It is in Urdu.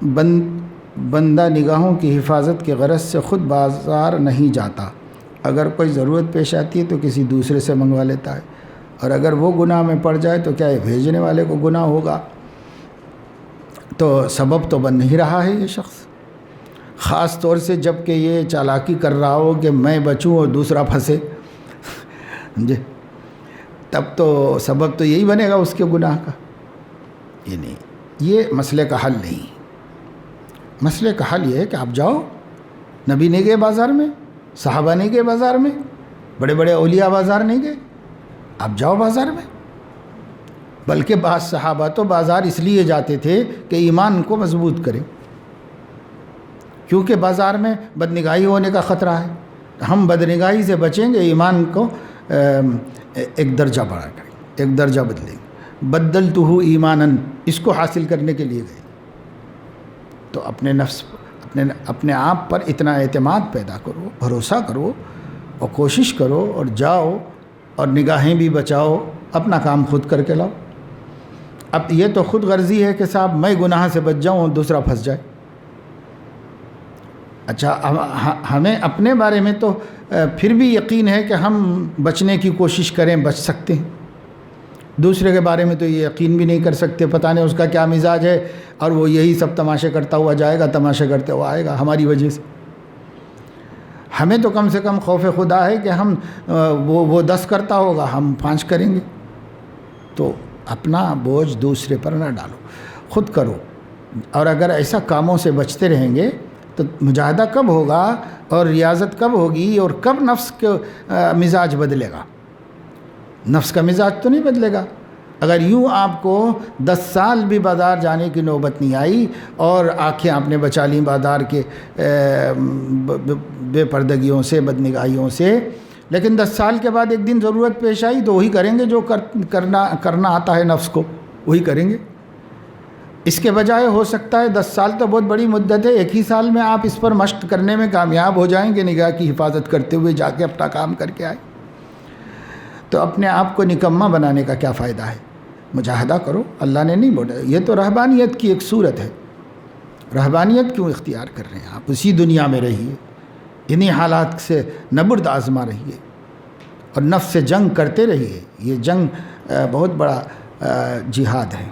بندہ نگاہوں کی حفاظت کے غرض سے خود بازار نہیں جاتا، اگر کوئی ضرورت پیش آتی ہے تو کسی دوسرے سے منگوا لیتا ہے، اور اگر وہ گناہ میں پڑ جائے تو کیا یہ بھیجنے والے کو گناہ ہوگا؟ تو سبب تو بن نہیں رہا ہے یہ شخص، خاص طور سے جب کہ یہ چالاکی کر رہا ہو کہ میں بچوں اور دوسرا پھنسے جی، تب تو سبب تو یہی بنے گا اس کے گناہ کا۔ یہ نہیں، یہ مسئلے کا حل نہیں۔ مسئلے کا حل یہ ہے کہ آپ جاؤ، نبی نہیں گئے بازار میں، صحابہ نہیں گئے بازار میں، بڑے بڑے اولیاء بازار نہیں گئے، آپ جاؤ بازار میں۔ بلکہ بعض صحابہ تو بازار اس لیے جاتے تھے کہ ایمان کو مضبوط کریں، کیونکہ بازار میں بدنگاہی ہونے کا خطرہ ہے، ہم بدنگاہی سے بچیں گے، ایمان کو ایک درجہ بڑھا کریں، ایک درجہ بدلیں گے۔ بدلتہ ایماناً، اس کو حاصل کرنے کے لیے گئے۔ تو اپنے نفس، اپنے آپ پر اتنا اعتماد پیدا کرو، بھروسہ کرو اور کوشش کرو اور جاؤ، اور نگاہیں بھی بچاؤ، اپنا کام خود کر کے لاؤ۔ اب یہ تو خود غرضی ہے کہ صاحب میں گناہ سے بچ جاؤں اور دوسرا پھنس جائے۔ اچھا، ہمیں اپنے بارے میں تو پھر بھی یقین ہے کہ ہم بچنے کی کوشش کریں، بچ سکتے ہیں، دوسرے کے بارے میں تو یہ یقین بھی نہیں کر سکتے، پتہ نہیں اس کا کیا مزاج ہے، اور وہ یہی سب تماشے کرتا ہوا جائے گا، تماشے کرتے ہوا آئے گا ہماری وجہ سے۔ ہمیں تو کم سے کم خوف خدا ہے کہ ہم وہ 10 کرتا ہوگا، ہم 5 کریں گے۔ تو اپنا بوجھ دوسرے پر نہ ڈالو، خود کرو، اور اگر ایسا کاموں سے بچتے رہیں گے تو مجاہدہ کب ہوگا اور ریاضت کب ہوگی، اور کب نفس کا مزاج بدلے گا؟ نفس کا مزاج تو نہیں بدلے گا۔ اگر یوں آپ کو 10 سال بھی بازار جانے کی نوبت نہیں آئی اور آنکھیں آپ نے بچا لیں بازار کے بے پردگیوں سے، بدنگاہیوں سے، لیکن 10 سال کے بعد ایک دن ضرورت پیش آئی تو وہی کریں گے جو کرنا آتا ہے نفس کو، وہی کریں گے۔ اس کے بجائے ہو سکتا ہے 10 سال تو بہت بڑی مدت ہے، 1 ہی سال میں آپ اس پر مشق کرنے میں کامیاب ہو جائیں گے، نگاہ کی حفاظت کرتے ہوئے جا کے اپنا کام کر کے آئے۔ تو اپنے آپ کو نکمہ بنانے کا کیا فائدہ ہے؟ مجاہدہ کرو، اللہ نے نہیں بولا، یہ تو رہبانیت کی ایک صورت ہے۔ رہبانیت کیوں اختیار کر رہے ہیں آپ؟ اسی دنیا میں رہیے، انہی حالات سے نبرد آزما رہیے اور نفس سے جنگ کرتے رہیے۔ یہ جنگ بہت بڑا جہاد ہے۔